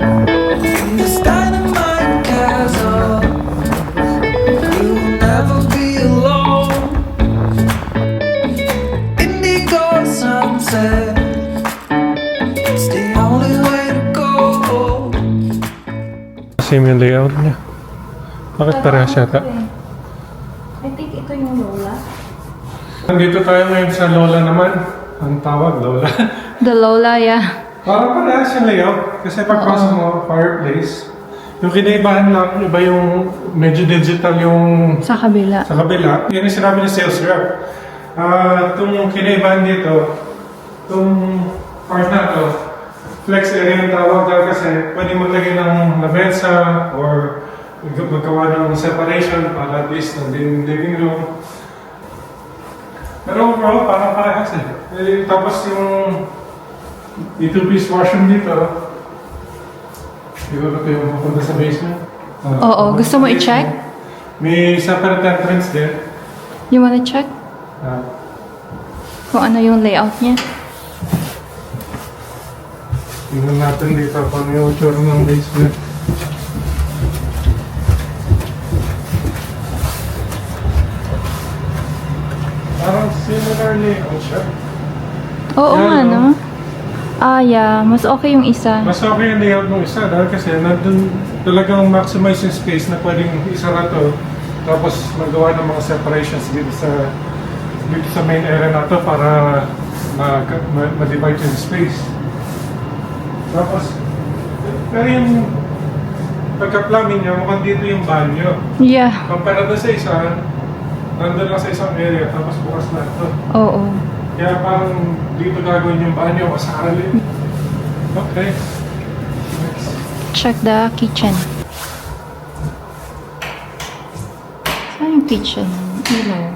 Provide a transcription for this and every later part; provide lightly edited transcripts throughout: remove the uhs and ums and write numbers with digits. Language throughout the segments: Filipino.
This dynamite castle, you will never be alone. Indigo sunset, it's the only way to go. Same yung layout niya. Bakit parehas yata? I think ito yung Lola. Nandito tayo ngayon sa Lola naman. Ang tawag, Lola. The Lola, yeah. Parang parehas yung layout. Kasi pagpasok mo, fireplace. Yung kinaibahan lang, iba yung medyo digital yung Sa kabila. sa kabila. Yan yung sinabi ni sales rep. Itong kinaibahan dito, itong part na to, flex area yung tawag dahil kasi pwede maglagay ng lamesa or maggawa ng separation para at least ng living room. Pero overall, parang parehas eh. Tapos yung two-piece washroom dito, siguro ito yung pupunta sa basement. Oo, gusto mo i-check? May separate entrance din. You wanna check? Kung ano yung layout niya? Tingnan natin dito kung ano yung tsura ng basement. Parang similar layout siya. Oo Yan, nga, no? no? Ah, yeah. Mas okay yung isa. Mas okay yung layout ng isa dahil kasi nandun talagang maximize yung space na pwedeng isara to tapos magawa ng mga separations dito sa main area na to para ma-divide yung space. Tapos, pero yung pagka-plumbing niya, mukhang dito yung banyo. Yeah. Compare doon sa isa, nandun lang sa isang area tapos bukas na ito. Oo. Kaya parang dito gagawin yung banyo o sa aralin. Okay. Next. Check the kitchen. Saan yung kitchen? Ilaw.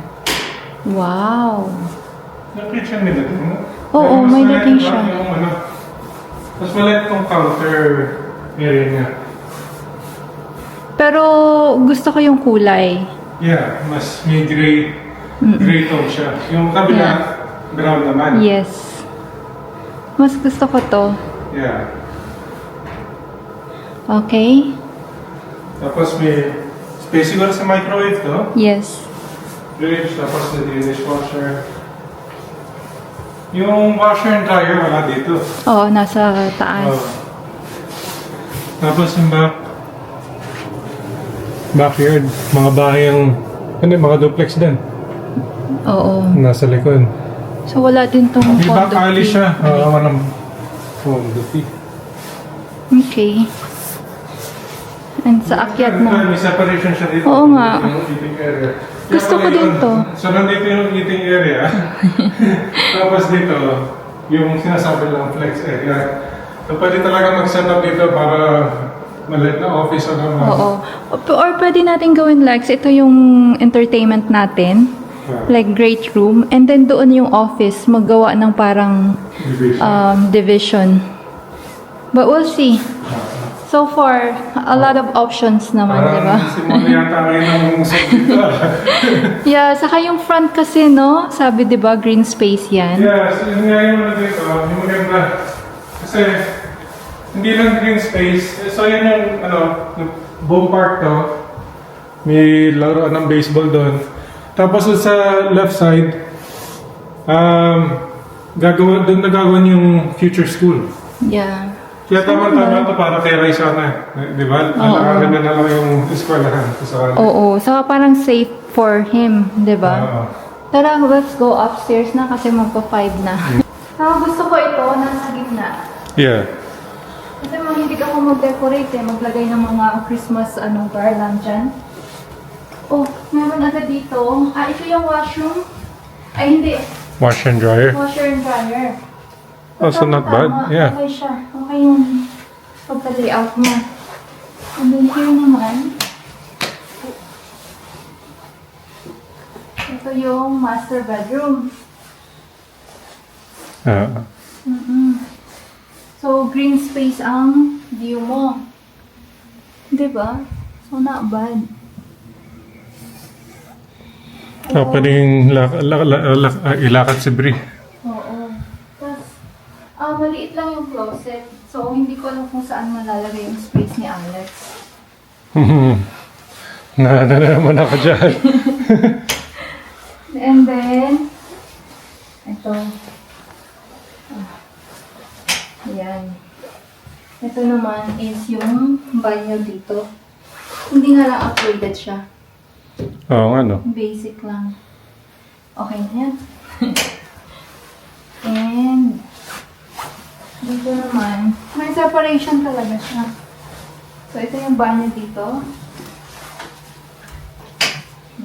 Wow. Yung kitchen nila din, no? Oo, Mas may maliit dating lang siya. Yung, mas maliit tong counter area niya. Pero gusto ko yung kulay. Yeah, mas may gray tone siya. Yung kabila, Yeah. brown naman. Yes. Mas gusto ko to. Yeah. Okay? Tapos may space siguro sa microwave to. Yes. Fridge, tapos may dishwasher. Yung washer and dryer wala dito. Oo, nasa taas. Oh. Tapos yung backyard, mga bahay yung mga duplex din. Oo. Nasa likod. So wala din tong May back condo alley fee. siya. Walang condo fee. Okay. And sa akyat mo. May separation siya dito. Oo nga. Yung eating area. Gusto ko Kaya din to. So nandito yung eating area. Tapos dito, yung sinasabi lang flex area. So pwede talaga mag-set up dito para maliit na office o naman. Oo. Or pwede natin gawin, Lex, ito yung entertainment natin. Like great room. And then doon yung office, maggawa ng parang division. But we'll see. So far, a lot of options naman, di ba? Parang simula yata ngayon ng subject. Yeah, saka yung front kasi, no? Sabi, di ba, green space yan. Yeah, so yun nga yung dito, yung maganda. Kasi, hindi lang green space. So yun yung, yung boom park to. May laruan ng baseball doon. Tapos sa left side, doon nagagawa yung future school. Yeah. Kaya tama-tama ito para kay Raisa na. Di ba? Alakarin na lang yung eskwelahan. Oo. Saka parang safe for him, di ba? Oo. Tara, let's go upstairs na kasi magpa-5 na. Gusto ko ito, nasa gitna. Yeah. Kasi mahilig ako mag-decorate maglagay ng mga Christmas garland dyan. Oh, meron agad dito. Ito yung washroom. Ay, hindi. Wash and dryer. Washer and dryer. Oh, so not bad. Yeah. Okay siya. Okay yung pagka-layout niya. And then here naman, ito yung master bedroom. So, green space ang view mo. Diba? So, not bad. Pwedeng ilakad si Bri. Oo. Tapos, maliit lang yung closet. So, hindi ko alam kung saan malalagay yung space ni Alex. Na naman ako dyan. And then, ito. Ayan. Ito naman is yung banyo dito. Hindi nga lang upgraded siya. Oo nga, no? Basic lang. Okay na yan. And, dito naman, may separation talaga siya. So, ito yung banyo dito.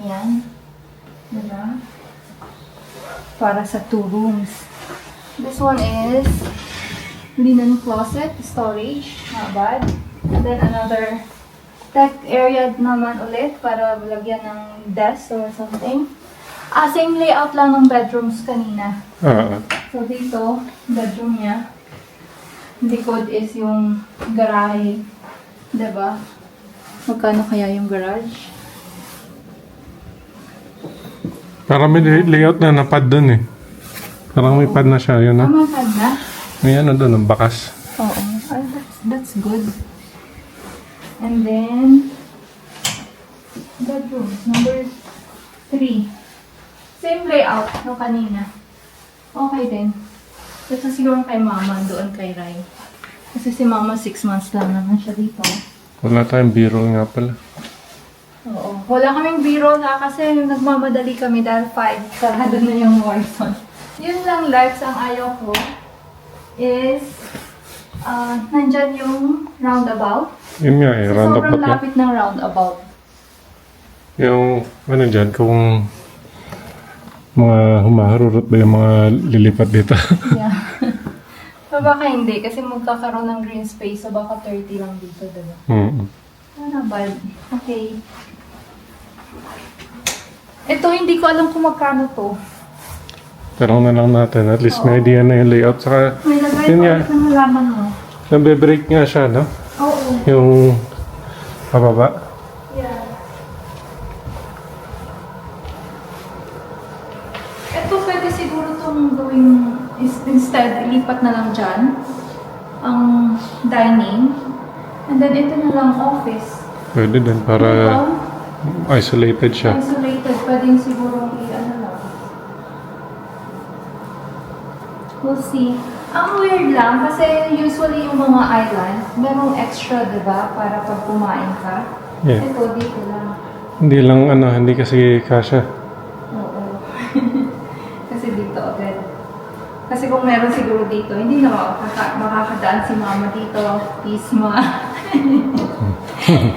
Yan. Diba? Para sa 2 rooms. This one is linen closet, storage, not bad. And then another tech area naman ulit para lagyan ng desk or something. Same layout lang ng bedrooms kanina. So dito, bedroom niya. Likod is yung garahe. Diba? Magkano kaya yung garage? Parang may layout na napad dun eh. Parang may pad na siya, yun na. Tama ka na? May ano dun, ang bakas. Oo. Ay, that's good. And then, bedroom number 3. Same layout no kanina. Okay din. Ito siguro kay mama, doon kay Rai. Kasi si mama 6 months lang naman siya dito. Wala tayong biro nga pala. Oo. Wala kaming biro na kasi nagmamadali kami dahil 5. Sarado na yung Morrison. Yun lang, Lex, ang ayaw ko is nandyan yung roundabout. Yun nga eh, So, roundabout sobrang lang. lapit ng roundabout. Yung, ano dyan, kung mga humaharurot ba yung mga lilipat dito. Yeah. So baka hindi kasi magkakaroon ng green space so baka 30 lang dito, diba? Ano ba? Okay. Ito, hindi ko alam kung magkano to. Pero na lang natin, at least may idea na yung layout. Saka, May lagay yun ko nga, ulit ng halaman mo. nabe-break nga siya, no? Oo. Yung pababa. Yeah. Ito, pwede siguro itong gawing instead, ilipat na lang dyan ang dining. And then ito na lang office. Pwede din para isolated siya. Isolated, pwedeng siguro i-ano lang. We'll see. Ang weird lang kasi usually yung mga island, merong extra, diba? Para pag kumain ka. Yeah. Ito, dito lang. Hindi lang, hindi kasi kasya. Oo. Kasi dito agad. Kasi kung meron siguro dito, hindi na makakadaan si mama dito. Peace, ma.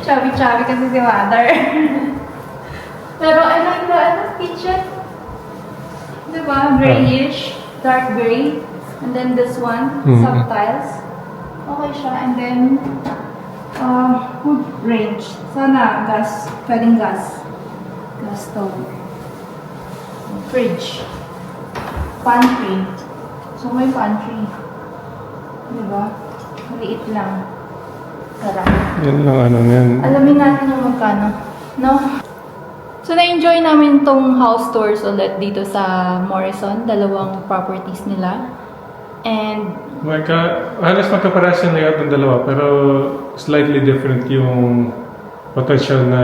Chubby-chubby kasi si mother. Pero I like the kitchen. Diba? Grayish. Dark gray. And then this one, subtiles. Okay siya. And then, food range. Sana gas. Pwedeng gas. Gas stove. Fridge. Pantry. So may pantry. Diba? Maliit lang. Tara. Yan lang, yan. Alamin natin yung magkano. No? So, na-enjoy namin tong house tours ulit dito sa Morrison. 2 properties nila. And, Halos magkaparas yung layout ng dalawa, pero slightly different yung potential na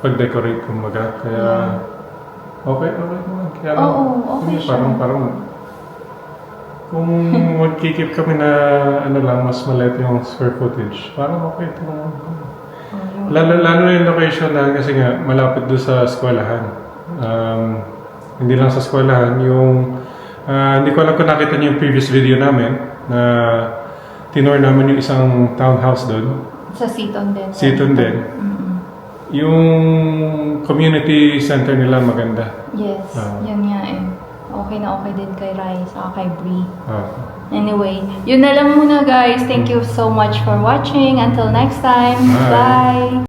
pag-decorate kumbaga. Kaya, okay naman. Kaya, okay siya. Parang, kung magkikip kami na mas maliit yung square footage, parang okay ito naman. Lalo na yung location na kasi nga malapit doon sa eskwelahan. Hindi lang sa eskwelahan, yung hindi ko alam kung nakita niyo yung previous video namin na tinor namin yung isang townhouse doon. sa Seaton din. Seaton din. Yung community center nila maganda. Yes, yun nga eh. Okay na okay din kay Rai, saka kay Bree. Ah. Anyway, yun na lang muna guys. Thank you so much for watching. Until next time. Bye. Bye.